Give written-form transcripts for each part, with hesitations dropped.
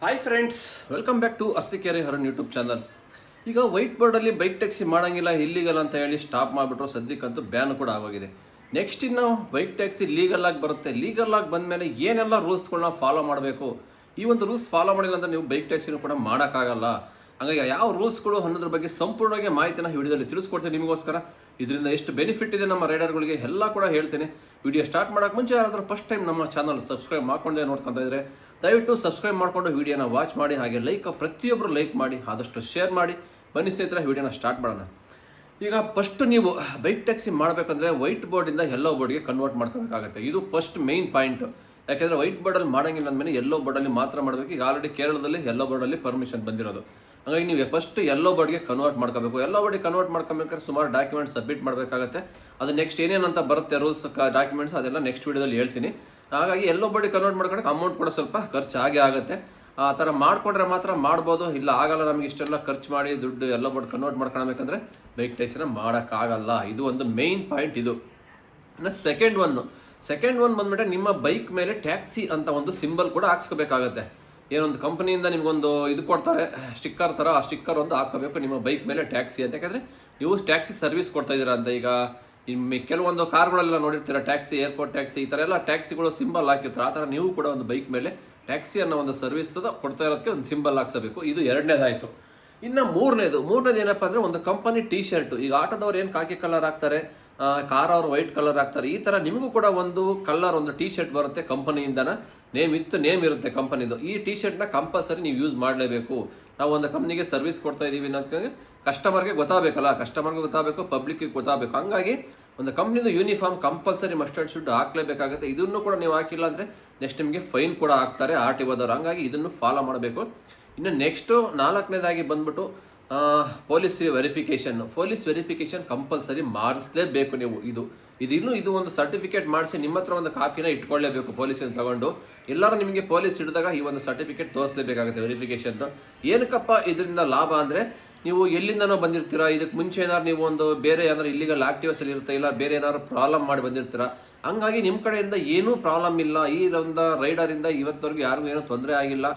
Hi friends, welcome back to Arsikere Haran YouTube channel. ಈಗ white ಬೋರ್ಡಲ್ಲಿ bike taxi ಮಾಡಂಗಿಲ್ಲ, ಇಲ್ಲಿಗಲ್ ಅಂತ ಹೇಳಿ ಸ್ಟಾಪ್ ಮಾಡಿಬಿಟ್ರು. ಸದ್ಯಕ್ಕಂತೂ ಬ್ಯಾನ್ ಕೂಡ ಆಗೋಗಿದೆ. ನೆಕ್ಸ್ಟ್ ಇನ್ನು ಬೈಕ್ ಟ್ಯಾಕ್ಸಿ ಲೀಗಲ್ ಆಗಿ ಬರುತ್ತೆ. ಲೀಗಲ್ ಆಗಿ ಬಂದಮೇಲೆ ಏನೆಲ್ಲ ರೂಲ್ಸ್ಗಳನ್ನ ಫಾಲೋ ಮಾಡಬೇಕು, ಈ ಒಂದು ರೂಲ್ಸ್ ಫಾಲೋ ಮಾಡಿಲ್ಲ ಅಂದರೆ ನೀವು ಬೈಕ್ ಟ್ಯಾಕ್ಸಿನೂ ಕೂಡ ಮಾಡೋಕ್ಕಾಗಲ್ಲ. ಹಾಗಾಗಿ ಯಾವ ರೂಲ್ಸ್ಗಳು ಅನ್ನೋದ್ರ ಬಗ್ಗೆ ಸಂಪೂರ್ಣವಾಗಿ ಮಾಹಿತಿನ ವಿಡಿಯೋದಲ್ಲಿ ತಿಳಿಸ್ಕೊಡ್ತೀನಿ ನಿಮಗೋಸ್ಕರ. ಇದರಿಂದ ಎಷ್ಟು ಬೆನಿಫಿಟ್ ಇದೆ ನಮ್ಮ ರೈಡರ್ಗಳಿಗೆ ಎಲ್ಲ ಕೂಡ ಹೇಳ್ತೇನೆ. ವಿಡಿಯೋ ಸ್ಟಾರ್ಟ್ ಮಾಡೋಕೆ ಮುಂಚೆ ಯಾರಾದರೂ ಫಸ್ಟ್ ಟೈಮ್ ನಮ್ಮ ಚಾನಲ್ ಸಬ್ಸ್ಕ್ರೈಬ್ ಮಾಡ್ಕೊಂಡೇ ನೋಡ್ಕೊತಾ ಇದ್ರೆ ದಯವಿಟ್ಟು ಸಬ್ಸ್ಕ್ರೈಬ್ ಮಾಡಿಕೊಂಡು ವಿಡಿಯೋನ ವಾಚ್ ಮಾಡಿ. ಹಾಗೆ ಪ್ರತಿಯೊಬ್ಬರು ಲೈಕ್ ಮಾಡಿ, ಆದಷ್ಟು ಶೇರ್ ಮಾಡಿ. ಬನ್ನಿ ಸ್ನೇಹಿತರೆ, ವಿಡಿಯೋನ ಸ್ಟಾರ್ಟ್ ಮಾಡೋಣ. ಈಗ ಫಸ್ಟ್ ನೀವು ಬೈಕ್ ಟ್ಯಾಕ್ಸಿ ಮಾಡಬೇಕಂದ್ರೆ ವೈಟ್ ಬೋರ್ಡಿಂದ ಯೆಲ್ಲೋ ಬೋರ್ಡ್ಗೆ ಕನ್ವರ್ಟ್ ಮಾಡ್ಕೋಬೇಕಾಗುತ್ತೆ. ಇದು ಫಸ್ಟ್ ಮೇನ್ ಪಾಯಿಂಟ್. ಯಾಕೆಂದರೆ ವೈಟ್ ಬೋರ್ಡಲ್ಲಿ ಮಾಡಂಗಿಲ್ಲ ಅಂದಮೇಲೆ ಯೆಲ್ಲೋ ಬೋರ್ಡಲ್ಲಿ ಮಾತ್ರ ಮಾಡಬೇಕು. ಈಗ ಆಲ್ರೆಡಿ ಕೇರಳದಲ್ಲಿ ಯೆಲ್ಲೋ ಬೋರ್ಡಲ್ಲಿ ಪರ್ಮಿಷನ್ ಬಂದಿರೋದು. ಹಾಗಾಗಿ ನೀವು ಫಸ್ಟ್ ಯೆಲ್ಲೋ ಬೋರ್ಡ್ಗೆ ಕನ್ವರ್ಟ್ ಮಾಡ್ಕೋಬೇಕು. ಯೆಲ್ಲೋ ಬೋರ್ಡಿಗೆ ಕನ್ವರ್ಟ್ ಮಾಡ್ಕೊಬೇಕಾದ್ರೆ ಸುಮಾರು ಡಾಕ್ಯುಮೆಂಟ್ಸ್ ಸಬ್ಮಿಟ್ ಮಾಡಬೇಕಾಗುತ್ತೆ. ಅದು ನೆಕ್ಸ್ಟ್ ಏನೇನಂತ ಬರುತ್ತೆ ರೂಲ್ಸ್ ಡಾಕ್ಯುಮೆಂಟ್ಸ್, ಅದೆಲ್ಲ ನೆಕ್ಸ್ಟ್ ವಿಡಿಯೋದಲ್ಲಿ ಹೇಳ್ತೀನಿ. ಹಾಗಾಗಿ ಯೆಲ್ಲೋ ಬೋರ್ಡಿಗೆ ಕನ್ವರ್ಟ್ ಮಾಡ್ಕೊಳಕ್ಕೆ ಅಮೌಂಟ್ ಕೂಡ ಸ್ವಲ್ಪ ಖರ್ಚು ಆಗೇ ಆಗುತ್ತೆ. ಆ ಥರ ಮಾಡ್ಕೊಂಡ್ರೆ ಮಾತ್ರ ಮಾಡ್ಬೋದು, ಇಲ್ಲ ಆಗಲ್ಲ. ನಮಗೆ ಇಷ್ಟೆಲ್ಲ ಖರ್ಚು ಮಾಡಿ ದುಡ್ಡು ಯೆಲ್ಲೋ ಬೋರ್ಡ್ ಕನ್ವರ್ಟ್ ಮಾಡ್ಕೊಳ್ಬೇಕಂದ್ರೆ ಬೈಕ್ ಟ್ಯಾಕ್ಸಿನ ಮಾಡೋಕ್ಕಾಗಲ್ಲ. ಇದು ಒಂದು ಮೇನ್ ಪಾಯಿಂಟ್. ಇದು ಇನ್ನು ಸೆಕೆಂಡ್ ಒನ್ ಬಂದ್ಬಿಟ್ಟೆ ನಿಮ್ಮ ಬೈಕ್ ಮೇಲೆ ಟ್ಯಾಕ್ಸಿ ಅಂತ ಒಂದು ಸಿಂಬಲ್ ಕೂಡ ಹಾಕ್ಸ್ಕೋಬೇಕಾಗತ್ತೆ. ಏನೊಂದು ಕಂಪನಿಯಿಂದ ನಿಮ್ಗೊಂದು ಇದು ಕೊಡ್ತಾರೆ, ಸ್ಟಿಕ್ಕರ್ ಥರ. ಆ ಸ್ಟಿಕ್ಕರ್ ಒಂದು ಹಾಕೋಬೇಕು ನಿಮ್ಮ ಬೈಕ್ ಮೇಲೆ ಟ್ಯಾಕ್ಸಿ ಅಂತ. ಯಾಕಂದರೆ ನೀವು ಟ್ಯಾಕ್ಸಿ ಸರ್ವಿಸ್ ಕೊಡ್ತಾ ಇದ್ದೀರಾ ಅಂತ. ಈಗ ಕೆಲವೊಂದು ಕಾರ್ಗಳೆಲ್ಲ ನೋಡಿರ್ತೀರ, ಟ್ಯಾಕ್ಸಿ, ಏರ್ಪೋರ್ಟ್ ಟ್ಯಾಕ್ಸಿ, ಈ ಥರ ಎಲ್ಲ ಟ್ಯಾಕ್ಸಿಗಳು ಸಿಂಬಲ್ ಹಾಕಿರ್ತಾರೆ. ಆ ಥರ ನೀವು ಕೂಡ ಒಂದು ಬೈಕ್ ಮೇಲೆ ಟ್ಯಾಕ್ಸಿ ಅನ್ನೋ ಒಂದು ಸರ್ವಿಸ್ ಕೊಡ್ತಾ ಇರೋದಕ್ಕೆ ಒಂದು ಸಿಂಬಲ್ ಹಾಕ್ಸಬೇಕು. ಇದು ಎರಡನೇದಾಯಿತು. ಇನ್ನು ಮೂರನೇದು ಏನಪ್ಪ ಅಂದರೆ ಒಂದು ಕಂಪನಿ ಟೀ ಶರ್ಟು. ಈಗ ಆಟೋದವ್ರು ಏನು ಕಾಕಿ ಕಲರ್ ಹಾಕ್ತಾರೆ, ಕಾರ್ ಅವರು ವೈಟ್ ಕಲರ್ ಹಾಕ್ತಾರೆ. ಈ ಥರ ನಿಮಗೂ ಕೂಡ ಒಂದು ಕಲರ್ ಒಂದು ಟೀ ಶರ್ಟ್ ಬರುತ್ತೆ ಕಂಪನಿಯಿಂದನ. ನೇಮ್ ಇರುತ್ತೆ ಕಂಪನಿದು. ಈ ಟೀ ಶರ್ಟ್ನ ಕಂಪಲ್ಸರಿ ನೀವು ಯೂಸ್ ಮಾಡಲೇಬೇಕು. ನಾವು ಒಂದು ಕಂಪ್ನಿಗೆ ಸರ್ವಿಸ್ ಕೊಡ್ತಾ ಇದ್ದೀವಿ ಅನ್ನೋದಕ್ಕೆ ಕಸ್ಟಮರ್ಗೆ ಗೊತ್ತಾಗಬೇಕಲ್ಲ, ಕಸ್ಟಮರ್ಗೆ ಗೊತ್ತಾಗಬೇಕು, ಪಬ್ಲಿಕ್ಗೆ ಗೊತ್ತಾಗಬೇಕು. ಹಂಗಾಗಿ ಒಂದು ಕಂಪ್ನಿದು uniform compulsory must and should ಹಾಕ್ಲೇಬೇಕಾಗುತ್ತೆ. ಇದನ್ನು ಕೂಡ ನೀವು ಹಾಕಿಲ್ಲ ಅಂದರೆ ನೆಕ್ಸ್ಟ್ ನಿಮಗೆ ಫೈನ್ ಕೂಡ ಹಾಕ್ತಾರೆ RTOದವ್ರು. ಹಂಗಾಗಿ ಇದನ್ನು ಫಾಲೋ ಮಾಡಬೇಕು. ಇನ್ನು ನೆಕ್ಸ್ಟು ನಾಲ್ಕನೇದಾಗಿ ಬಂದ್ಬಿಟ್ಟು ಪೊಲೀಸ್ ವೆರಿಫಿಕೇಷನ್ ಕಂಪಲ್ಸರಿ ಮಾಡಿಸ್ಲೇಬೇಕು ನೀವು. ಇದು ಒಂದು ಸರ್ಟಿಫಿಕೇಟ್ ಮಾಡಿಸಿ ನಿಮ್ಮ ಹತ್ರ ಒಂದು ಕಾಪಿನ ಇಟ್ಕೊಳ್ಳೇಬೇಕು ಪೊಲೀಸನ್ನು ತಗೊಂಡು. ಎಲ್ಲರೂ ನಿಮಗೆ ಪೊಲೀಸ್ ಹಿಡಿದಾಗ ಈ ಒಂದು ಸರ್ಟಿಫಿಕೇಟ್ ತೋರಿಸಲೇಬೇಕಾಗುತ್ತೆ ವೆರಿಫಿಕೇಷನ್. ಏನಕ್ಕಪ್ಪ ಇದರಿಂದ ಲಾಭ ಅಂದರೆ, ನೀವು ಎಲ್ಲಿಂದನೋ ಬಂದಿರ್ತೀರಾ, ಇದಕ್ಕೆ ಮುಂಚೆ ಏನಾದ್ರು ನೀವು ಒಂದು ಬೇರೆ ಏನಾದ್ರು ಇಲ್ಲಿಗಲ್ ಆಕ್ಟಿವಿಟೀಸಲ್ಲಿ ಇರುತ್ತೆ, ಇಲ್ಲ ಬೇರೆ ಏನಾದ್ರು ಪ್ರಾಬ್ಲಮ್ ಮಾಡಿ ಬಂದಿರ್ತೀರಾ. ಹಂಗಾಗಿ ನಿಮ್ಮ ಕಡೆಯಿಂದ ಏನೂ ಪ್ರಾಬ್ಲಮ್ ಇಲ್ಲ, ಈ ಒಂದು ರೈಡರಿಂದ ಇವತ್ತವರೆಗೂ ಯಾರಿಗೂ ಏನೂ ತೊಂದರೆ ಆಗಿಲ್ಲ,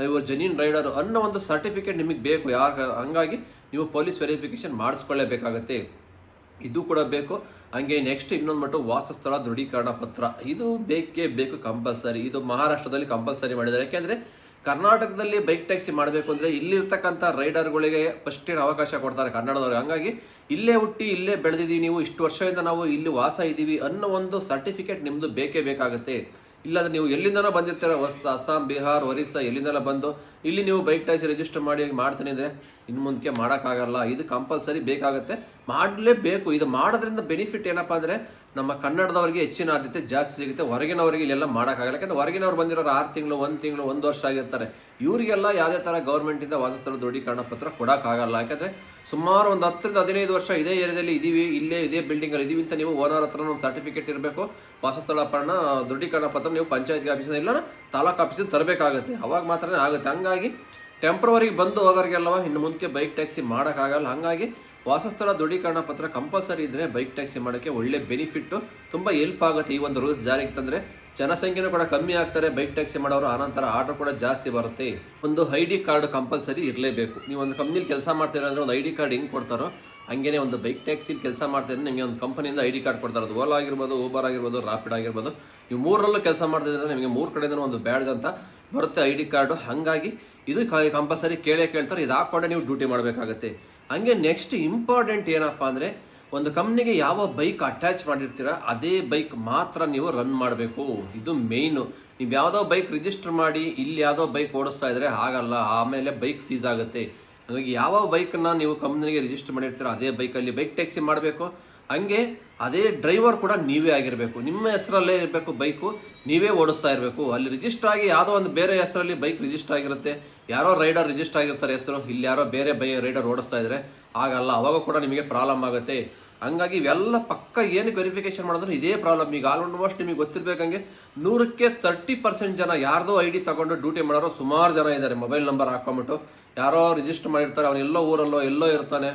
ಇವರು ಜೆನ್ಯೂನ್ ರೈಡರು ಅನ್ನೋ ಒಂದು ಸರ್ಟಿಫಿಕೇಟ್ ನಿಮಗೆ ಬೇಕು. ಹಂಗಾಗಿ ನೀವು ಪೊಲೀಸ್ ವೆರಿಫಿಕೇಷನ್ ಮಾಡಿಸ್ಕೊಳ್ಳೇಬೇಕಾಗತ್ತೆ. ಇದು ಕೂಡ ಬೇಕು. ಹಂಗೆ ನೆಕ್ಸ್ಟ್ ಇನ್ನೊಂದು ಮಟ್ಟು ವಾಸಸ್ಥಳ ದೃಢೀಕರಣ ಪತ್ರ. ಇದು ಬೇಕೇ ಬೇಕು ಕಂಪಲ್ಸರಿ. ಇದು ಮಹಾರಾಷ್ಟ್ರದಲ್ಲಿ ಕಂಪಲ್ಸರಿ ಮಾಡಿದ್ದಾರೆ. ಯಾಕೆಂದರೆ ಕರ್ನಾಟಕದಲ್ಲಿ ಬೈಕ್ ಟ್ಯಾಕ್ಸಿ ಮಾಡಬೇಕು ಅಂದರೆ ಇಲ್ಲಿರ್ತಕ್ಕಂಥ ರೈಡರ್ಗಳಿಗೆ ಫಸ್ಟ್ ಅವಕಾಶ ಕೊಡ್ತಾರೆ ಕನ್ನಡದವ್ರಿಗೆ. ಹಂಗಾಗಿ ಇಲ್ಲೇ ಹುಟ್ಟಿ ಇಲ್ಲೇ ಬೆಳೆದಿದ್ದೀವಿ, ನೀವು ಇಷ್ಟು ವರ್ಷದಿಂದ ನಾವು ಇಲ್ಲಿ ವಾಸ ಇದ್ದೀವಿ ಅನ್ನೋ ಒಂದು ಸರ್ಟಿಫಿಕೇಟ್ ನಿಮ್ಮದು ಬೇಕೇ ಬೇಕಾಗುತ್ತೆ. ಇಲ್ಲಾಂದರೆ ನೀವು ಎಲ್ಲಿಂದನೋ ಬಂದಿರ್ತೀರ, ಅಸ್ಸಾಂ, ಬಿಹಾರ್, ಒರಿಸ್ಸಾ, ಎಲ್ಲಿಂದೆಲ್ಲ ಬಂದು ಇಲ್ಲಿ ನೀವು ಬೈಕ್ ಟ್ಯಾಕ್ಸಿ ರಿಜಿಸ್ಟರ್ ಮಾಡ್ತೀನಿ ಅಂದರೆ ಇನ್ನು ಮುಂದಕ್ಕೆ ಮಾಡೋಕ್ಕಾಗಲ್ಲ. ಇದು ಕಂಪಲ್ಸರಿ ಬೇಕಾಗುತ್ತೆ, ಮಾಡಲೇಬೇಕು. ಇದು ಮಾಡೋದ್ರಿಂದ ಬೆನಿಫಿಟ್ ಏನಪ್ಪ ಅಂದರೆ ನಮ್ಮ ಕನ್ನಡದವರಿಗೆ ಹೆಚ್ಚಿನ ಆದ್ಯತೆ ಜಾಸ್ತಿ ಸಿಗುತ್ತೆ. ಹೊರಗಿನವರಿಗೆ ಇಲ್ಲೆಲ್ಲ ಮಾಡೋಕ್ಕಾಗಲ್ಲ. ಯಾಕಂದರೆ ಹೊರಗಿನವ್ರು ಬಂದಿರೋರು 6 ತಿಂಗಳು, 1 ತಿಂಗಳು, 1 ವರ್ಷ ಆಗಿರ್ತಾರೆ. ಇವರಿಗೆಲ್ಲ ಯಾವುದೇ ಥರ ಗೌರ್ಮೆಂಟಿಂದ ವಾಸಸ್ಥಳ ದೃಢೀಕರಣ ಪತ್ರ ಕೊಡೋಕ್ಕಾಗಲ್ಲ. ಯಾಕಂದರೆ ಸುಮಾರು ಒಂದು 10 ರಿಂದ 15 ವರ್ಷ ಇದೇ ಏರಿಯಾದಲ್ಲಿ ಇದ್ದೀವಿ, ಇದೇ ಬಿಲ್ಡಿಂಗಲ್ಲಿ ಇದ್ದೀವಿ ಅಂತ ನೀವು ಓನರ್ ಹತ್ರ ಒಂದು ಸರ್ಟಿಫಿಕೇಟ್ ಇರಬೇಕು. ವಾಸಸ್ಥಳ ದೃಢೀಕರಣ ಪತ್ರ ನೀವು ಪಂಚಾಯತ್ ಆಫೀಸಿಂದ ಇಲ್ಲ ತಾಲೂಕು ಆಫೀಸಿಂದ ತರಬೇಕಾಗುತ್ತೆ. ಅವಾಗ ಮಾತ್ರನೇ ಆಗುತ್ತೆ. ಹಂಗಾಗಿ ಟೆಂಪ್ರವರಿಗೆ ಬಂದು ಹೋಗೋರಿಗೆಲ್ಲವ ಇನ್ನು ಮುಂದಕ್ಕೆ ಬೈಕ್ ಟ್ಯಾಕ್ಸಿ ಮಾಡೋಕ್ಕಾಗಲ್ಲ. ಹಾಗಾಗಿ ವಾಸಸ್ಥಳ ದೃಢೀಕರಣ ಪತ್ರ ಕಂಪಲ್ಸರಿ ಇದ್ದರೆ ಬೈಕ್ ಟ್ಯಾಕ್ಸಿ ಮಾಡೋಕ್ಕೆ ಒಳ್ಳೆ ಬೆನಿಫಿಟ್ಟು, ತುಂಬ ಹೆಲ್ಪ್ ಆಗುತ್ತೆ. ಈ ಒಂದು ರೂಲ್ಸ್ ಜಾರಿಗೆ ತಂದರೆ ಜನಸಂಖ್ಯೆನೂ ಕೂಡ ಕಮ್ಮಿ ಆಗ್ತಾರೆ ಬೈಕ್ ಟ್ಯಾಕ್ಸಿ ಮಾಡೋರು. ಆನಂತರ ಆರ್ಡರ್ ಕೂಡ ಜಾಸ್ತಿ ಬರುತ್ತೆ. ಒಂದು ID ಕಾರ್ಡ್ ಕಂಪಲ್ಸರಿ ಇರಲೇಬೇಕು. ನೀವು ಒಂದು ಕಂಪ್ನಿಲಿ ಕೆಲಸ ಮಾಡ್ತೀರ ಅಂದರೆ ಒಂದು ID ಕಾರ್ಡ್ ಹೆಂಗೆ ಕೊಡ್ತಾರೋ ಹಂಗೆ ಒಂದು ಬೈಕ್ ಟ್ಯಾಕ್ಸಿಲಿ ಕೆಲಸ ಮಾಡ್ತಿದ್ರೆ ನಿಮಗೆ ಒಂದು ಕಂಪನಿಯಿಂದ ID ಕಾರ್ಡ್ ಕೊಡ್ತಾರೆ. ಅದು ಓಲಾ ಆಗಿರ್ಬೋದು, ಊಬರ್ ಆಗಿರ್ಬೋದು, ರಾಪಿಡ್ ಆಗಿರ್ಬೋದು. ನೀವು 3ರಲ್ಲೂ ಕೆಲಸ ಮಾಡ್ತಿದ್ರೆ ನಿಮಗೆ 3 ಕಡೆಯಿಂದ ಒಂದು ಬ್ಯಾಡ್ಜ್ ಅಂತ ಬರುತ್ತೆ ID ಕಾರ್ಡು. ಹಾಗಾಗಿ ಇದು ಕಂಪಲ್ಸರಿ ಕೇಳ್ತಾರೆ. ಇದು ಹಾಕ್ಕೊಂಡೆ ನೀವು ಡ್ಯೂಟಿ ಮಾಡಬೇಕಾಗತ್ತೆ. ಹಂಗೆ ನೆಕ್ಸ್ಟ್ ಇಂಪಾರ್ಟೆಂಟ್ ಏನಪ್ಪ ಅಂದರೆ, ಒಂದು ಕಂಪ್ನಿಗೆ ಯಾವ ಬೈಕ್ ಅಟ್ಯಾಚ್ ಮಾಡಿರ್ತೀರ ಅದೇ ಬೈಕ್ ಮಾತ್ರ ನೀವು ರನ್ ಮಾಡಬೇಕು. ಇದು ಮೇಯ್ನು. ನೀವು ಯಾವುದೋ ಬೈಕ್ ರಿಜಿಸ್ಟರ್ ಮಾಡಿ ಇಲ್ಲಿ ಯಾವುದೋ ಬೈಕ್ ಓಡಿಸ್ತಾ ಇದ್ರೆ ಆಗಲ್ಲ, ಆಮೇಲೆ ಬೈಕ್ ಸೀಸ್ ಆಗುತ್ತೆ. ಹಾಗಾಗಿ ಯಾವ ಬೈಕನ್ನು ನೀವು ಕಂಪ್ನಿಗೆ ರಿಜಿಸ್ಟರ್ ಮಾಡಿರ್ತೀರೋ ಅದೇ ಬೈಕಲ್ಲಿ ಬೈಕ್ ಟ್ಯಾಕ್ಸಿ ಮಾಡಬೇಕು. ಹಂಗೆ ಅದೇ ಡ್ರೈವರ್ ಕೂಡ ನೀವೇ ಆಗಿರಬೇಕು, ನಿಮ್ಮ ಹೆಸರಲ್ಲೇ ಇರಬೇಕು, ಬೈಕು ನೀವೇ ಓಡಿಸ್ತಾ ಇರಬೇಕು. ಅಲ್ಲಿ ರಿಜಿಸ್ಟರ್ ಆಗಿ ಯಾವುದೋ ಒಂದು ಬೇರೆ ಹೆಸರಲ್ಲಿ ಬೈಕ್ ರಿಜಿಸ್ಟರ್ ಆಗಿರುತ್ತೆ, ಯಾರೋ ರೈಡರ್ ರಿಜಿಸ್ಟರ್ ಆಗಿರ್ತಾರೆ ಹೆಸರು, ಇಲ್ಲಿ ಯಾರೋ ಬೇರೆ ರೈಡರ್ ಓಡಿಸ್ತಾ ಇದ್ರೆ ಆಗಲ್ಲ, ಅವಾಗ ಕೂಡ ನಿಮಗೆ ಪ್ರಾಬ್ಲಮ್ ಆಗುತ್ತೆ. ಹಂಗಾಗಿ ಇವೆಲ್ಲ ಪಕ್ಕ ಏನಕ್ಕೆ ವೆರಿಫಿಕೇಶನ್ ಮಾಡಿದ್ರು ಇದೇ ಪ್ರಾಬ್ಲಮ್. ಈಗ ಆಲ್ಮೋಸ್ಟ್ ನಿಮಗೆ ಗೊತ್ತಿರಬೇಕಂಗೆ 100ಕ್ಕೆ 30% ಜನ ಯಾರ್ದೋ ID ತಗೊಂಡು ಡ್ಯೂಟಿ ಮಾಡೋರು ಸುಮಾರು ಜನ ಇದ್ದಾರೆ. ಮೊಬೈಲ್ ನಂಬರ್ ಹಾಕೊಂಬಿಟ್ಟು ಯಾರೋ ರಿಜಿಸ್ಟರ್ ಮಾಡಿರ್ತಾರೆ, ಅವನು ಎಲ್ಲೋ ಊರಲ್ಲೋ ಎಲ್ಲೋ ಇರ್ತಾನೆ,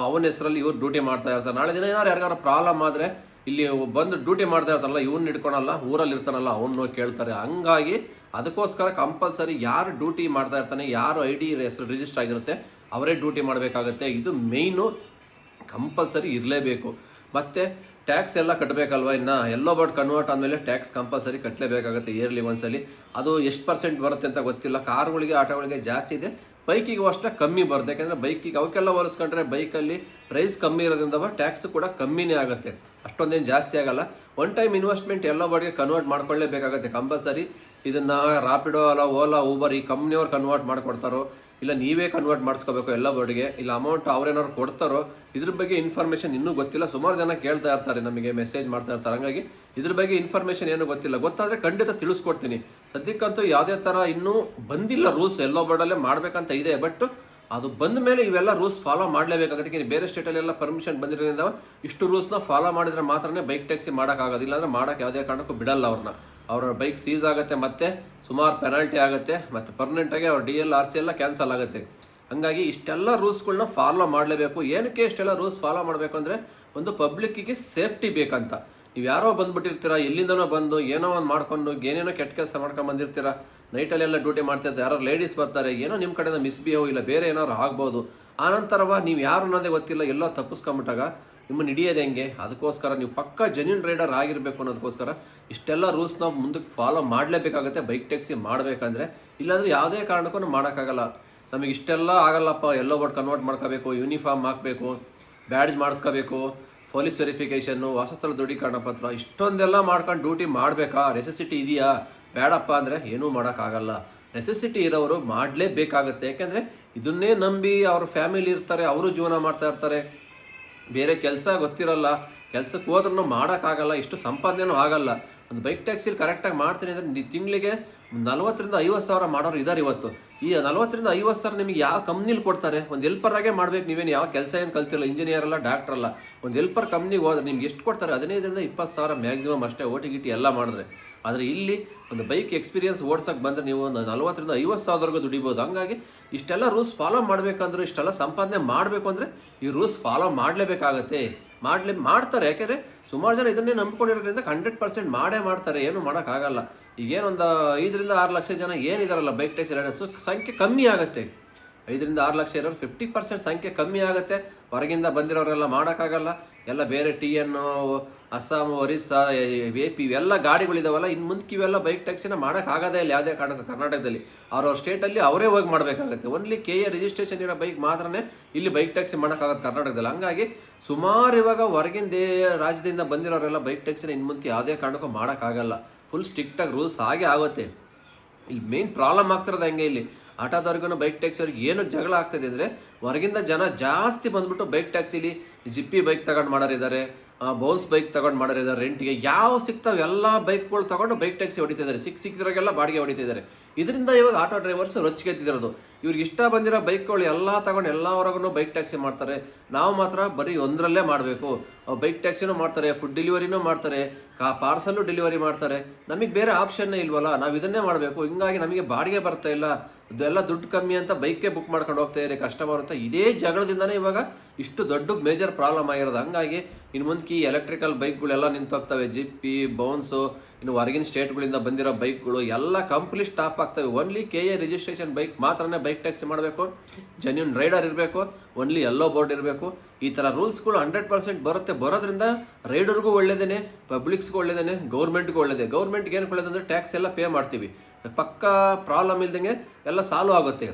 ಅವನ ಹೆಸರಲ್ಲಿ ಇವ್ರು ಡ್ಯೂಟಿ ಮಾಡ್ತಾ ಇರ್ತಾರೆ. ನಾಳೆ ದಿನ ಯಾರಿಗಾರು ಪ್ರಾಬ್ಲಮ್ ಆದರೆ ಇಲ್ಲಿ ಬಂದು ಡ್ಯೂಟಿ ಮಾಡ್ತಾ ಇರ್ತಾರಲ್ಲ, ಇವ್ನ ಇಟ್ಕೊಳಲ್ಲ, ಊರಲ್ಲಿ ಇರ್ತಾನಲ್ಲ ಅವನು ಕೇಳ್ತಾರೆ. ಹಂಗಾಗಿ ಅದಕ್ಕೋಸ್ಕರ ಕಂಪಲ್ಸರಿ ಯಾರು ಡ್ಯೂಟಿ ಮಾಡ್ತಾ ಇರ್ತಾನೆ, ಯಾರು ID ಹೆಸರು ರಿಜಿಸ್ಟರ್ ಆಗಿರುತ್ತೆ ಅವರೇ ಡ್ಯೂಟಿ ಮಾಡಬೇಕಾಗತ್ತೆ. ಇದು ಮೇಯ್ನು, ಕಂಪಲ್ಸರಿ ಇರಲೇಬೇಕು. ಮತ್ತು ಟ್ಯಾಕ್ಸ್ ಎಲ್ಲ ಕಟ್ಟಬೇಕಲ್ವ, ಇನ್ನು ಎಲ್ಲೋ ಬೋರ್ಡ್ ಕನ್ವರ್ಟ್ ಆದಮೇಲೆ ಟ್ಯಾಕ್ಸ್ ಕಂಪಲ್ಸರಿ ಕಟ್ಟಲೇಬೇಕಾಗುತ್ತೆ ಇಯರ್ಲಿ ಒಂದ್ಸಲಿ. ಅದು ಎಷ್ಟು % ಬರುತ್ತೆ ಅಂತ ಗೊತ್ತಿಲ್ಲ. ಕಾರ್ಗಳಿಗೆ ಆಟೋಗಳಿಗೆ ಜಾಸ್ತಿ ಇದೆ, ಬೈಕಿಗೂ ಅಷ್ಟೇ ಕಮ್ಮಿ ಬರುತ್ತೆ. ಯಾಕೆಂದರೆ ಬೈಕಿಗೆ ಅವಕ್ಕೆಲ್ಲ ಹೋಲಿಸ್ಕೊಂಡ್ರೆ ಬೈಕಲ್ಲಿ ಪ್ರೈಸ್ ಕಮ್ಮಿ ಇರೋದ್ರಿಂದ ಟ್ಯಾಕ್ಸ್ ಕೂಡ ಕಮ್ಮಿನೇ ಆಗುತ್ತೆ, ಅಷ್ಟೊಂದೇನು ಜಾಸ್ತಿ ಆಗಲ್ಲ. ಒನ್ ಟೈಮ್ ಇನ್ವೆಸ್ಟ್ಮೆಂಟ್ ಎಲ್ಲೋ ಬೋರ್ಡ್ಗೆ ಕನ್ವರ್ಟ್ ಮಾಡ್ಕೊಳ್ಳೇಬೇಕಾಗುತ್ತೆ ಕಂಪಲ್ಸರಿ. ಇದನ್ನು ರಾಪಿಡೋ ಅಲ್ಲ, ಓಲಾ, ಊಬರ್ ಈ ಕಂಪ್ನಿಯವ್ರು ಕನ್ವರ್ಟ್ ಮಾಡಿಕೊಡ್ತಾರೋ ಇಲ್ಲ ನೀವೇ ಕನ್ವರ್ಟ್ ಮಾಡಿಸ್ಕೋಬೇಕು ಎಲ್ಲ ಬೋರ್ಡ್ಗೆ, ಇಲ್ಲ ಅಮೌಂಟ್ ಅವ್ರೇನಾದ್ರು ಕೊಡ್ತಾರೋ, ಇದ್ರ ಬಗ್ಗೆ ಇನ್ಫಾರ್ಮೇಷನ್ ಇನ್ನೂ ಗೊತ್ತಿಲ್ಲ. ಸುಮಾರು ಜನ ಕೇಳ್ತಾ ಇರ್ತಾರೆ, ನಮಗೆ ಮೆಸೇಜ್ ಮಾಡ್ತಾ ಇರ್ತಾರೆ. ಹಾಗಾಗಿ ಇದ್ರ ಬಗ್ಗೆ ಇನ್ಫಾರ್ಮೇಷನ್ ಏನೂ ಗೊತ್ತಿಲ್ಲ. ಗೊತ್ತಾದರೆ ಖಂಡಿತ ತಿಳಿಸ್ಕೊಡ್ತೀನಿ. ಸದ್ಯಕ್ಕಂತೂ ಯಾವುದೇ ಥರ ಇನ್ನೂ ಬಂದಿಲ್ಲ ರೂಲ್ಸ್, ಎಲ್ಲೋ ಬೋರ್ಡಲ್ಲೇ ಮಾಡಬೇಕಂತ ಇದೆ. ಬಟ್ ಅದು ಬಂದ ಮೇಲೆ ಇವೆಲ್ಲ ರೂಲ್ಸ್ ಫಾಲೋ ಮಾಡಲೇಬೇಕಾಗುತ್ತೆ. ಬೇರೆ ಸ್ಟೇಟಲ್ಲೆಲ್ಲ ಪರ್ಮಿಷನ್ ಬಂದಿರೋದ್ರಿಂದ ಇಷ್ಟು ರೂಲ್ಸ್ನ ಫಾಲೋ ಮಾಡಿದ್ರೆ ಮಾತ್ರನೇ ಬೈಕ್ ಟ್ಯಾಕ್ಸಿ ಮಾಡೋಕ್ಕಾಗೋದು, ಇಲ್ಲಾಂದ್ರೆ ಮಾಡೋಕ್ಕೆ ಯಾವುದೇ ಕಾರಣಕ್ಕೂ ಬಿಡಲ್ಲ ಅವ್ರನ್ನ. ಅವರ ಬೈಕ್ ಸೀಸ್ ಆಗುತ್ತೆ, ಮತ್ತು ಸುಮಾರು ಪೆನಾಲ್ಟಿ ಆಗುತ್ತೆ, ಮತ್ತು ಪರ್ಮನೆಂಟಾಗಿ ಅವ್ರ DL RC ಎಲ್ಲ ಕ್ಯಾನ್ಸಲ್ ಆಗುತ್ತೆ. ಹಾಗಾಗಿ ಇಷ್ಟೆಲ್ಲ ರೂಲ್ಸ್ಗಳನ್ನ ಫಾಲೋ ಮಾಡಲೇಬೇಕು. ಏನಕ್ಕೆ ಇಷ್ಟೆಲ್ಲ ರೂಲ್ಸ್ ಫಾಲೋ ಮಾಡಬೇಕು ಅಂದರೆ, ಒಂದು ಪಬ್ಲಿಕ್ಕಿಗೆ ಸೇಫ್ಟಿ ಬೇಕಂತ. ನೀವು ಯಾರೋ ಬಂದುಬಿಟ್ಟಿರ್ತೀರ, ಎಲ್ಲಿಂದನೋ ಬಂದು ಏನೋ ಒಂದು ಮಾಡ್ಕೊಂಡು ಏನೇನೋ ಕೆಟ್ಟ ಕೆಲಸ ಮಾಡ್ಕೊಂಡು ಬಂದಿರ್ತೀರ, ನೈಟಲ್ಲೆಲ್ಲ ಡ್ಯೂಟಿ ಮಾಡ್ತಿರ್ತಾರೆ, ಯಾರೋ ಲೇಡೀಸ್ ಬರ್ತಾರೆ, ಏನೋ ನಿಮ್ಮ ಕಡೆಯಿಂದ ಮಿಸ್ಬಿಹೇವ್ ಇಲ್ಲ ಬೇರೆ ಏನಾದ್ರು ಆಗ್ಬೋದು. ಆನಂತರವ ನೀವು ಯಾರು ಅನ್ನೋದೇ ಗೊತ್ತಿಲ್ಲ, ಎಲ್ಲೋ ತಪ್ಪಿಸ್ಕೊಂಬಿಟ್ಟಾಗ ನಿಮ್ಮನ್ನು ಹಿಡಿಯೋದು ಹೆಂಗೆ? ಅದಕ್ಕೋಸ್ಕರ ನೀವು ಪಕ್ಕ ಜೆನ್ಯೂನ್ ರೈಡರ್ ಆಗಿರಬೇಕು ಅನ್ನೋದಕ್ಕೋಸ್ಕರ ಇಷ್ಟೆಲ್ಲ ರೂಲ್ಸ್ನ ಮುಂದಕ್ಕೆ ಫಾಲೋ ಮಾಡಲೇಬೇಕಾಗುತ್ತೆ ಬೈಕ್ ಟ್ಯಾಕ್ಸಿ ಮಾಡಬೇಕಂದ್ರೆ. ಇಲ್ಲಾಂದರೆ ಯಾವುದೇ ಕಾರಣಕ್ಕೂ ಮಾಡೋಕ್ಕಾಗಲ್ಲ. ನಮಗೆ ಇಷ್ಟೆಲ್ಲ ಆಗಲ್ಲಪ್ಪ, ಎಲ್ಲೋ ಬೋರ್ಡ್ ಕನ್ವರ್ಟ್ ಮಾಡ್ಕೋಬೇಕು, ಯೂನಿಫಾರ್ಮ್ ಹಾಕಬೇಕು, ಬ್ಯಾಡ್ಜ್ ಮಾಡಿಸ್ಕೋಬೇಕು, ಪೊಲೀಸ್ ವೆರಿಫಿಕೇಷನ್ನು, ವಾಸಸ್ಥಳ ದೃಢೀಕರಣ ಪತ್ರ, ಇಷ್ಟೊಂದೆಲ್ಲ ಮಾಡ್ಕೊಂಡು ಡ್ಯೂಟಿ ಮಾಡಬೇಕಾ? ನೆಸೆಸಿಟಿ ಇದೆಯಾ? ಬೇಡಪ್ಪ ಅಂದರೆ ಏನೂ ಮಾಡೋಕ್ಕಾಗಲ್ಲ. ನೆಸೆಸಿಟಿ ಇರೋರು ಮಾಡಲೇಬೇಕಾಗತ್ತೆ. ಯಾಕೆಂದರೆ ಇದನ್ನೇ ನಂಬಿ ಅವ್ರ ಫ್ಯಾಮಿಲಿ ಇರ್ತಾರೆ, ಅವರು ಜೀವನ ಮಾಡ್ತಾ ಇರ್ತಾರೆ, ಬೇರೆ ಕೆಲಸ ಗೊತ್ತಿರಲ್ಲ, ಕೆಲಸಕ್ಕೆ ಹೋದ್ರೂ ಮಾಡೋಕ್ಕಾಗಲ್ಲ, ಇಷ್ಟು ಸಂಪಾದನೆಯೂ ಆಗಲ್ಲ. ಒಂದು ಬೈಕ್ ಟ್ಯಾಕ್ಸಿಲಿ ಕರೆಕ್ಟಾಗಿ ಮಾಡ್ತೀನಿ ಅಂದರೆ ತಿಂಗಳಿಗೆ 40,000 ರಿಂದ 50,000 ಮಾಡೋರು ಇದ್ದಾರೆ ಇವತ್ತು. ಈ 40,000 ರಿಂದ 50,000 ನಿಮಗೆ ಯಾವ ಕಂಪ್ನಿಲಿ ಕೊಡ್ತಾರೆ? ಒಂದು ಹೆಲ್ಪರಾಗೆ ಮಾಡ್ಬೇಕು. ನೀವೇನು ಯಾವ ಕೆಲಸ ಏನು ಕಲ್ತಿಲ್ಲ, ಇಂಜಿನಿಯರ್ ಅಲ್ಲ, ಡಾಕ್ಟರ್ ಅಲ್ಲ. ಒಂದು ಹೆಲ್ಪರ್ ಕಂಪ್ನಿಗೆ ಹೋದ್ರೆ ನಿಮ್ಗೆ ಎಷ್ಟು ಕೊಡ್ತಾರೆ? 15,000 ರಿಂದ 20,000 ಮ್ಯಾಕ್ಸಿಮಮ್ ಅಷ್ಟೇ, ಓಟಿ ಗಿಟಿ ಎಲ್ಲ ಮಾಡಿದ್ರೆ. ಆದರೆ ಇಲ್ಲಿ ಒಂದು ಬೈಕ್ ಎಕ್ಸ್ಪೀರಿಯನ್ಸ್ ಓಡ್ಸೋಕ್ಕೆ ಬಂದರೆ ನೀವು ಒಂದು 40,000 ರಿಂದ 50,000 ದುಡಿಬೋದು. ಹಂಗಾಗಿ ಇಷ್ಟೆಲ್ಲ ರೂಲ್ಸ್ ಫಾಲೋ ಮಾಡಬೇಕಂದ್ರೆ, ಇಷ್ಟೆಲ್ಲ ಸಂಪಾದನೆ ಮಾಡಬೇಕು ಅಂದರೆ ಈ ರೂಲ್ಸ್ ಫಾಲೋ ಮಾಡಲೇಬೇಕಾಗತ್ತೆ. ಮಾಡ್ತಾರೆ. ಯಾಕೆಂದರೆ ಸುಮಾರು ಜನ ಇದನ್ನೇ ನಂಬ್ಕೊಂಡಿರೋದ್ರಿಂದ 100% ಮಾಡೇ ಮಾಡ್ತಾರೆ, ಏನೂ ಮಾಡೋಕ್ಕಾಗಲ್ಲ. ಈಗೇನೊಂದು 5 ರಿಂದ 6 ಲಕ್ಷ ಜನ ಏನಿದಾರಲ್ಲ ಬೈಕ್ ಟ್ಯಾಕ್ಸಿ ರೈಡರ್ಸು, ಸಂಖ್ಯೆ ಕಮ್ಮಿ ಆಗುತ್ತೆ. 5 ರಿಂದ 6 ಲಕ್ಷ ಇರೋರು 50% ಸಂಖ್ಯೆ ಕಮ್ಮಿ ಆಗುತ್ತೆ. ಹೊರಗಿಂದ ಬಂದಿರೋರೆಲ್ಲ ಮಾಡೋಕ್ಕಾಗಲ್ಲ. ಎಲ್ಲ ಬೇರೆ TN, ಅಸ್ಸಾಂ, ಒರಿಸ್ಸಾ, AP ಇವೆಲ್ಲ ಗಾಡಿಗಳಿದಾವಲ್ಲ, ಇನ್ನು ಮುಂದಕ್ಕೆ ಇವೆಲ್ಲ ಬೈಕ್ ಟ್ಯಾಕ್ಸಿನ ಮಾಡೋಕ್ಕಾಗೋದೇ ಇಲ್ಲ ಯಾವುದೇ ಕಾರಣಕ್ಕೆ. ಕರ್ನಾಟಕದಲ್ಲಿ ಅವ್ರವ್ರ ಸ್ಟೇಟಲ್ಲಿ ಅವರೇ ಹೋಗಿ ಮಾಡಬೇಕಾಗುತ್ತೆ. ಓನ್ಲಿ KA ರಿಜಿಸ್ಟ್ರೇಷನ್ ಇರೋ ಬೈಕ್ ಮಾತ್ರನೇ ಇಲ್ಲಿ ಬೈಕ್ ಟ್ಯಾಕ್ಸಿ ಮಾಡೋಕ್ಕಾಗೋದು ಕರ್ನಾಟಕದಲ್ಲಿ. ಹಂಗಾಗಿ ಸುಮಾರು ಇವಾಗ ಹೊರಗಿನ ರಾಜ್ಯದಿಂದ ಬಂದಿರೋರೆಲ್ಲ ಬೈಕ್ ಟ್ಯಾಕ್ಸಿನ ಇನ್ನು ಮುಂದಕ್ಕೆ ಯಾವುದೇ ಕಾರಣಕ್ಕೂ ಮಾಡೋಕ್ಕಾಗಲ್ಲ. ಫುಲ್ ಸ್ಟ್ರಿಕ್ಟಾಗಿ ರೂಲ್ಸ್ ಆಗೇ ಆಗುತ್ತೆ. ಇಲ್ಲಿ ಮೇನ್ ಪ್ರಾಬ್ಲಮ್ ಆಗ್ತಿರೋದು ಹಂಗೆ. ಇಲ್ಲಿ ಆಟೋದವ್ರಿಗೂ ಬೈಕ್ ಟ್ಯಾಕ್ಸಿಯವ್ರಿಗೆ ಏನಕ್ಕೆ ಜಗಳ ಆಗ್ತಾಯಿದೆ ಅಂದರೆ, ಹೊರಗಿಂದ ಜನ ಜಾಸ್ತಿ ಬಂದ್ಬಿಟ್ಟು ಬೈಕ್ ಟ್ಯಾಕ್ಸಿಲಿ ಜಿಪ್ಪಿ ಬೈಕ್ ತಗೊಂಡು ಮಾಡೋರಿದ್ದಾರೆ, ಬೌನ್ಸ್ ಬೈಕ್ ತಗೊಂಡು ಮಾಡೋರಿದ್ದಾರೆ, ರೆಂಟಿಗೆ ಯಾವ ಸಿಗ್ತಾವೆ ಎಲ್ಲ ಬೈಕ್ಗಳು ತಗೊಂಡು ಬೈಕ್ ಟ್ಯಾಕ್ಸಿ ಹೊಡಿತಿದ್ದಾರೆ. ಸಿಕ್ಕಿದ್ರಾಗೆಲ್ಲ ಬಾಡಿಗೆ ಹೊಡಿತಿದ್ದಾರೆ. ಇದರಿಂದ ಇವಾಗ ಆಟೋ ಡ್ರೈವರ್ಸ್ ರೊಚ್ಚಿಗೆದ್ದಿರೋದು. ಇವ್ರಿಗೆ ಇಷ್ಟ ಬಂದಿರೋ ಬೈಕ್ಗಳು ಎಲ್ಲ ತಗೊಂಡು ಎಲ್ಲವರೆಗೂ ಬೈಕ್ ಟ್ಯಾಕ್ಸಿ ಮಾಡ್ತಾರೆ. ನಾವು ಮಾತ್ರ ಬರೀ ಒಂದರಲ್ಲೇ ಮಾಡಬೇಕು. ಬೈಕ್ ಟ್ಯಾಕ್ಸಿನೂ ಮಾಡ್ತಾರೆ, ಫುಡ್ ಡೆಲಿವರಿನೂ ಮಾಡ್ತಾರೆ, ಪಾರ್ಸಲ್ಲು ಡೆಲಿವರಿ ಮಾಡ್ತಾರೆ. ನಮಗೆ ಬೇರೆ ಆಪ್ಷನ್ನೇ ಇಲ್ವಲ್ಲ, ನಾವು ಇದನ್ನೇ ಮಾಡಬೇಕು. ಹಿಂಗಾಗಿ ನಮಗೆ ಬಾಡಿಗೆ ಬರ್ತಾ ಇಲ್ಲ, ಅದೆಲ್ಲ ದುಡ್ಡು ಕಮ್ಮಿ ಅಂತ ಬೈಕೇ ಬುಕ್ ಮಾಡ್ಕೊಂಡು ಹೋಗ್ತಾ ಇದ್ದಾರೆ ಕಸ್ಟಮರ್ ಅಂತ. ಇದೇ ಜಗಳದಿಂದನೇ ಇವಾಗ ಇಷ್ಟು ದೊಡ್ಡ ಮೇಜರ್ ಪ್ರಾಬ್ಲಮ್ ಆಗಿರೋದು. ಹಂಗಾಗಿ ಇನ್ನು ಮುಂದಕ್ಕೆ ಈ ಎಲೆಕ್ಟ್ರಿಕಲ್ ಬೈಕ್ಗಳೆಲ್ಲ ನಿಂತೋಗ್ತವೆ. ಜಿಪ್ಪಿ, ಬೌನ್ಸು, ಇನ್ನು ಹೊರಗಿನ ಸ್ಟೇಟ್ಗಳಿಂದ ಬಂದಿರೋ ಬೈಕ್ಗಳು ಎಲ್ಲ ಕಂಪ್ಲೀಟ್ ಸ್ಟಾಪ್ ಆಗ್ತವೆ. ಓನ್ಲಿ KA ರಿಜಿಸ್ಟ್ರೇಷನ್ ಬೈಕ್ ಮಾತ್ರನೇ ಬೈಕ್ ಟ್ಯಾಕ್ಸಿ ಮಾಡಬೇಕು. ಜೆನ್ಯೂನ್ ರೈಡರ್ ಇರಬೇಕು, ಓನ್ಲಿ ಎಲ್ಲೋ ಬೋರ್ಡ್ ಇರಬೇಕು. ಈ ಥರ ರೂಲ್ಸ್ಗಳು 100% ಬರುತ್ತೆ. ಬರೋದ್ರಿಂದ ರೈಡರ್ಗೂ ಒಳ್ಳೇದೇ, ಪಬ್ಲಿಕ್ಸ್ಗೂ ಒಳ್ಳೇದೇ, ಗೌರ್ಮೆಂಟ್ಗೂ ಒಳ್ಳೇದೇ. ಗೌರ್ಮೆಂಟ್ಗೆ ಏನಕ್ಕೆ ಒಳ್ಳೇದಂದರೆ ಟ್ಯಾಕ್ಸ್ ಎಲ್ಲ ಪೇ ಮಾಡ್ತೀವಿ, ಪಕ್ಕ ಪ್ರಾಬ್ಲಮ್ ಇಲ್ದಂಗೆ ಎಲ್ಲ ಸಾಲ್ವ್ ಆಗುತ್ತೆ.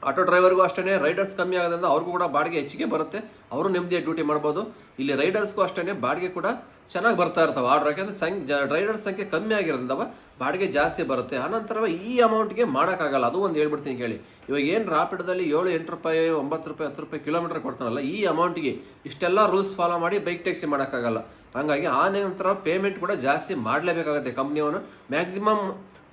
ಆಟೋ ಡ್ರೈವರ್ಗೂ ಅಷ್ಟೇ, ರೈಡರ್ಸ್ ಕಮ್ಮಿ ಆಗೋದ್ರಿಂದ ಅವ್ರಿಗೂ ಕೂಡ ಬಾಡಿಗೆ ಹೆಚ್ಚಿಗೆ ಬರುತ್ತೆ, ಅವರು ನೆಮ್ಮದಿಯಾಗಿ ಡ್ಯೂಟಿ ಮಾಡ್ಬೋದು. ಇಲ್ಲಿ ರೈಡರ್ಸ್ಗೂ ಅಷ್ಟೇ ಬಾಡಿಗೆ ಕೂಡ ಚೆನ್ನಾಗಿ ಬರ್ತಾ ಇರ್ತವೆ ಆರ್ಡ್ರ್. ಯಾಕೆಂದರೆ ರೈಡರ್ಸ್ ಸಂಖ್ಯೆ ಕಮ್ಮಿ ಆಗಿರೋದ್ರಿಂದ ಬಾಡಿಗೆ ಜಾಸ್ತಿ ಬರುತ್ತೆ. ಆನಂತರ ಈ ಅಮೌಂಟ್ಗೆ ಮಾಡೋಕ್ಕಾಗಲ್ಲ. ಅದು ಒಂದು ಹೇಳ್ಬಿಡ್ತೀನಿ ಕೇಳಿ. ಇವಾಗ ಏನು ರಾಪಿಡದಲ್ಲಿ 7-8 ರೂಪಾಯಿ, 9 ರೂಪಾಯಿ, 10 ರೂಪಾಯಿ ಕಿಲೋಮೀಟರ್ ಕೊಡ್ತಾನಲ್ಲ, ಈ ಅಮೌಂಟಿಗೆ ಇಷ್ಟೆಲ್ಲ ರೂಲ್ಸ್ ಫಾಲೋ ಮಾಡಿ ಬೈಕ್ ಟ್ಯಾಕ್ಸಿ ಮಾಡೋಕ್ಕಾಗಲ್ಲ. ಹಾಗಾಗಿ ಆ ನಂತರ ಪೇಮೆಂಟ್ ಕೂಡ ಜಾಸ್ತಿ ಮಾಡಲೇಬೇಕಾಗುತ್ತೆ. ಕಂಪ್ನಿಯವನು ಮ್ಯಾಕ್ಸಿಮಮ್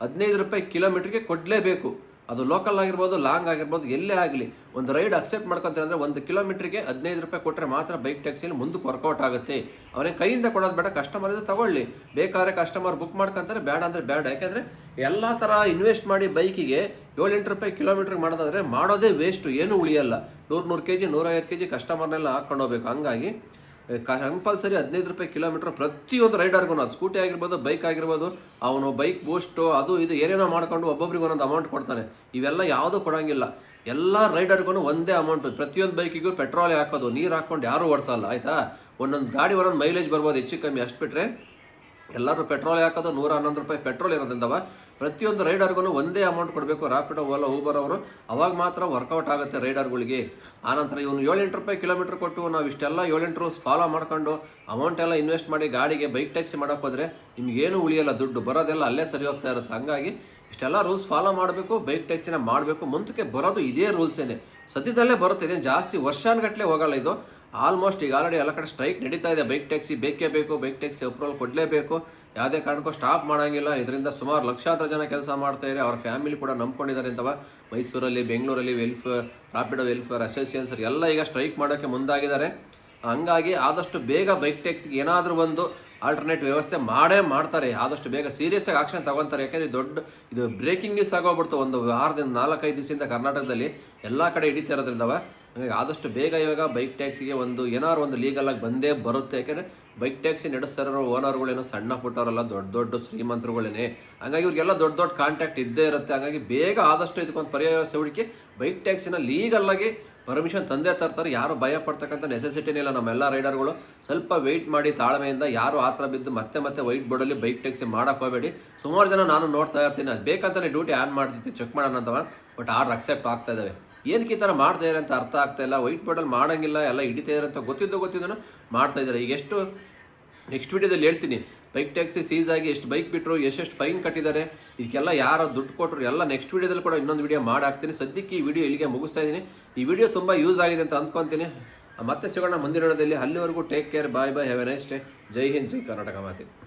15 ರೂಪಾಯಿ ಕಿಲೋಮೀಟ್ರಿಗೆ ಕೊಡಲೇಬೇಕು. ಅದು ಲೋಕಲ್ ಆಗಿರ್ಬೋದು, ಲಾಂಗ್ ಆಗಿರ್ಬೋದು, ಎಲ್ಲೇ ಆಗಲಿ ಒಂದು ರೈಡ್ ಅಕ್ಸೆಪ್ಟ್ ಮಾಡ್ಕೊತಾರೆ ಅಂದರೆ 1 ಕಿಲೋಮೀಟ್ರಿಗೆ 15 ರೂಪಾಯಿ ಕೊಟ್ಟರೆ ಮಾತ್ರ ಬೈಕ್ ಟ್ಯಾಕ್ಸಿಯಲ್ಲಿ ಮುಂದಕ್ಕೆ ವರ್ಕೌಟ್ ಆಗುತ್ತೆ. ಅವನೇ ಕೈಯಿಂದ ಕೊಡೋದು ಬೇಡ, ಕಸ್ಟಮರಿಂದ ತಗೊಳ್ಳಿ. ಬೇಕಾದ್ರೆ ಕಸ್ಟಮರ್ ಬುಕ್ ಮಾಡ್ಕೊಂತಾರೆ, ಬೇಡ ಅಂದರೆ ಬೇಡ. ಯಾಕೆಂದರೆ ಎಲ್ಲ ಥರ ಇನ್ವೆಸ್ಟ್ ಮಾಡಿ ಬೈಕಿಗೆ 7-8 ರೂಪಾಯಿ ಕಿಲೋಮೀಟ್ರಿಗೆ ಮಾಡೋದಾದರೆ ಮಾಡೋದೇ ವೇಸ್ಟು, ಏನೂ ಉಳಿಯಲ್ಲ. 100 kg 150 kg ಕಸ್ಟಮರ್ನೆಲ್ಲ ಹಾಕ್ಕೊಂಡು ಹೋಗ್ಬೇಕು. ಹಂಗಾಗಿ ಕಂಪಲ್ಸರಿ 15 ರೂಪಾಯಿ ಕಿಲೋಮೀಟ್ರ್ ಪ್ರತಿಯೊಂದು ರೈಡರ್ಗೂ, ಅದು ಸ್ಕೂಟಿ ಆಗಿರ್ಬೋದು, ಬೈಕ್ ಆಗಿರ್ಬೋದು, ಅವನು ಬೈಕ್ ಬೂಸ್ಟು ಅದು ಇದು ಏನೇನೋ ಮಾಡ್ಕೊಂಡು ಒಬ್ಬೊಬ್ರಿಗೆ ಒಂದೊಂದು ಅಮೌಂಟ್ ಕೊಡ್ತಾನೆ. ಇವೆಲ್ಲ ಯಾವುದೂ ಕೊಡೋಂಗಿಲ್ಲ. ಎಲ್ಲ ರೈಡರ್ಗೂ ಒಂದೇ ಅಮೌಂಟು. ಪ್ರತಿಯೊಂದು ಬೈಕಿಗೂ ಪೆಟ್ರೋಲ್ ಹಾಕೋದು, ನೀರು ಹಾಕ್ಕೊಂಡು ಯಾರೂ ಓಡಿಸಲ್ಲ ಆಯಿತಾ. ಒಂದೊಂದು ಗಾಡಿ ಒಂದೊಂದು ಮೈಲೇಜ್ ಬರ್ಬೋದು ಹೆಚ್ಚು ಕಮ್ಮಿ, ಅಷ್ಟು ಬಿಟ್ಟರೆ ಎಲ್ಲರೂ ಪೆಟ್ರೋಲ್ ಹಾಕೋದು 111 ರೂಪಾಯಿ ಪೆಟ್ರೋಲ್ ಇರೋದ್ರಿಂದವ ಪ್ರತಿಯೊಂದು ರೈಡರ್ಗೂ ಒಂದೇ ಅಮೌಂಟ್ ಕೊಡಬೇಕು. ರ್ಯಾಪಿಡೋ, ಓಲಾ, ಊಬರ್ ಅವರು ಅವಾಗ ಮಾತ್ರ ವರ್ಕೌಟ್ ಆಗುತ್ತೆ ರೈಡರ್ಗಳಿಗೆ. ಆನಂತರ ಇವನು 7-8 ರೂಪಾಯಿ ಕಿಲೋಮೀಟ್ರ್ ಕೊಟ್ಟು ನಾವು ಇಷ್ಟೆಲ್ಲ 7-8 ರೂಲ್ಸ್ ಫಾಲೋ ಮಾಡ್ಕೊಂಡು ಅಮೌಂಟ್ ಎಲ್ಲ ಇನ್ವೆಸ್ಟ್ ಮಾಡಿ ಗಾಡಿಗೆ ಬೈಕ್ ಟ್ಯಾಕ್ಸಿ ಮಾಡೋಕೆ ಹೋದರೆ ನಿಮಗೇನು ಉಳಿಯಲ್ಲ, ದುಡ್ಡು ಬರೋದೆಲ್ಲ ಅಲ್ಲೇ ಸರಿ ಹೋಗ್ತಾ ಇರುತ್ತೆ. ಹಾಗಾಗಿ ಇಷ್ಟೆಲ್ಲ ರೂಲ್ಸ್ ಫಾಲೋ ಮಾಡಬೇಕು, ಬೈಕ್ ಟ್ಯಾಕ್ಸಿನ ಮಾಡಬೇಕು. ಮುಂದಕ್ಕೆ ಬರೋದು ಇದೇ ರೂಲ್ಸೇನೆ, ಸದ್ಯದಲ್ಲೇ ಬರುತ್ತೆ. ಇದೇನು ಜಾಸ್ತಿ ವರ್ಷಾನುಗಟ್ಟಲೆ ಹೋಗಲ್ಲ ಇದು. ಆಲ್ಮೋಸ್ಟ್ ಈಗ ಆಲ್ರೆಡಿ ಎಲ್ಲ ಕಡೆ ಸ್ಟ್ರೈಕ್ ನಡೀತಾ ಇದೆ. ಬೈಕ್ ಟ್ಯಾಕ್ಸಿ ಬೇಕೇ ಬೇಕು, ಬೈಕ್ ಟ್ಯಾಕ್ಸಿ ಅಪ್ರೂವಲ್ ಕೊಡಲೇಬೇಕು, ಯಾವುದೇ ಕಾರಣಕ್ಕೂ ಸ್ಟಾಪ್ ಮಾಡೋಂಗಿಲ್ಲ. ಇದರಿಂದ ಸುಮಾರು ಲಕ್ಷಾಂತರ ಜನ ಕೆಲಸ ಮಾಡ್ತಾಯಿದ್ದಾರೆ, ಅವ್ರ ಫ್ಯಾಮಿಲಿ ಕೂಡ ನಂಬ್ಕೊಂಡಿದ್ದಾರೆ ಅಂತವ. ಮೈಸೂರಲ್ಲಿ, ಬೆಂಗಳೂರಲ್ಲಿ ರ್ಯಾಪಿಡೋ ವೆಲ್ಫೇರ್ ಅಸೋಸಿಯೇಷನ್ಸ್ ಎಲ್ಲ ಈಗ ಸ್ಟ್ರೈಕ್ ಮಾಡೋಕ್ಕೆ ಮುಂದಾಗಿದ್ದಾರೆ. ಹಂಗಾಗಿ ಆದಷ್ಟು ಬೇಗ ಬೈಕ್ ಟ್ಯಾಕ್ಸಿಗೆ ಏನಾದರೂ ಒಂದು ಆಲ್ಟರ್ನೇಟ್ ವ್ಯವಸ್ಥೆ ಮಾಡ್ತಾರೆ. ಆದಷ್ಟು ಬೇಗ ಸೀರಿಯಸ್ ಆಗಿ ಆಕ್ಷನ್ ತಗೊತಾರೆ. ಯಾಕೆಂದರೆ ಇದು ಬ್ರೇಕಿಂಗ್ ನ್ಯೂಸ್ ಆಗೋಗ್ಬಿಡ್ತು. ಒಂದು ವಾರದಿಂದ 4-5 ದಿವಸದಿಂದ ಕರ್ನಾಟಕದಲ್ಲಿ ಎಲ್ಲ ಕಡೆ ಹಿಡಿತಾ ಇರೋದ್ರಿಂದವ. ಹಾಗಾಗಿ ಆದಷ್ಟು ಬೇಗ ಇವಾಗ ಬೈಕ್ ಟ್ಯಾಕ್ಸಿಗೆ ಏನಾದ್ರು ಒಂದು ಲೀಗಲಾಗಿ ಬಂದೇ ಬರುತ್ತೆ. ಯಾಕೆಂದರೆ ಬೈಕ್ ಟ್ಯಾಕ್ಸಿ ನಡೆಸ್ತಾರೋ ಓನರ್ಗಳೇನೋ ಸಣ್ಣ ಪುಟ್ಟವರೆಲ್ಲ ದೊಡ್ಡ ಶ್ರೀಮಂತರುಗಳೇನೆ. ಹಾಗಾಗಿ ಇವ್ರಿಗೆಲ್ಲ ದೊಡ್ಡ ಕಾಂಟ್ಯಾಕ್ಟ್ ಇದ್ದೇ ಇರುತ್ತೆ. ಹಾಗಾಗಿ ಬೇಗ ಆದಷ್ಟು ಇದಕ್ಕೊಂದು ಪರ್ಯಾಯ ವ್ಯವಸ್ಥೆ ಹುಡುಕಿ ಬೈಕ್ ಟ್ಯಾಕ್ಸಿನ ಲೀಗಲ್ಲಾಗಿ ಪರ್ಮಿಷನ್ ತಂದೆ ತರ್ತಾರೆ. ಯಾರು ಭಯ ಪಡ್ತಕ್ಕಂಥ ನೆಸೆಸಿಟಿನೇ ಇಲ್ಲ. ನಮ್ಮೆಲ್ಲ ರೈಡರ್ಗಳು ಸ್ವಲ್ಪ ವೆಯ್ಟ್ ಮಾಡಿ ತಾಳ್ಮೆಯಿಂದ, ಯಾರು ಆ ಥರ ಬಿದ್ದು ಮತ್ತೆ ವೈಟ್ ಬೋರ್ಡಲ್ಲಿ ಬೈಕ್ ಟ್ಯಾಕ್ಸಿ ಮಾಡೋಕೆ ಹೋಗಬೇಡಿ. ಸುಮಾರು ಜನ ನಾನು ನೋಡ್ತಾ ಇರ್ತೀನಿ, ಅದು ಬೇಕಂತಾನೆ ಡ್ಯೂಟಿ ಆನ್ ಮಾಡ್ತಿರ್ತೀನಿ ಚೆಕ್ ಮಾಡೋಣ ಅಂತವ, ಬಟ್ ಆರ್ಡರ್ ಅಕ್ಸೆಪ್ಟ್ ಆಗ್ತಾ ಇದ್ದಾವೆ. ಏನಕ್ಕೆ ಈ ಥರ ಮಾಡ್ತಾ ಇದ್ದಾರೆ ಅಂತ ಅರ್ಥ ಆಗ್ತಾ ಇಲ್ಲ. ವೈಟ್ ಬೋರ್ಡಲ್ಲಿ ಮಾಡೋಂಗಿಲ್ಲ, ಎಲ್ಲ ಹಿಡಿತಾ ಇದ್ದಾರೆ ಅಂತ ಗೊತ್ತಿದ್ದೋ ಮಾಡ್ತಾ ಇದ್ದಾರೆ. ಈಗ ಎಷ್ಟು ನೆಕ್ಸ್ಟ್ ವಿಡಿಯೋದಲ್ಲಿ ಹೇಳ್ತೀನಿ, ಬೈಕ್ ಟ್ಯಾಕ್ಸಿ ಸೀಸ್ ಆಗಿ ಎಷ್ಟು ಬೈಕ್ ಬಿಟ್ಟರು, ಎಷ್ಟೆಷ್ಟು ಫೈನ್ ಕಟ್ಟಿದ್ದಾರೆ, ಇದಕ್ಕೆಲ್ಲ ಯಾರು ದುಡ್ಡು ಕೊಟ್ಟರು ಎಲ್ಲ ನೆಕ್ಸ್ಟ್ ವಿಡಿಯೋದಲ್ಲಿ ಕೂಡ ಇನ್ನೊಂದು ವಿಡಿಯೋ ಮಾಡಾಕ್ತೀನಿ. ಸದ್ಯಕ್ಕೆ ಈ ವಿಡಿಯೋ ಇಲ್ಲಿಗೆ ಮುಗಿಸ್ತಾ ಇದ್ದೀನಿ. ಈ ವಿಡಿಯೋ ತುಂಬ ಯೂಸ್ ಆಗಿದೆ ಅಂತ ಅಂದ್ಕೊತೀನಿ. ಮತ್ತೆ ಸಿಗೋಣ ಮುಂದಿನ ವಿಡಿಯೋದಲ್ಲಿ. ಅಲ್ಲಿವರೆಗೂ take care, bye, have a nice day. ಜೈ ಹಿಂದ್, ಜೈ ಕರ್ನಾಟಕ ಮಾತೆ.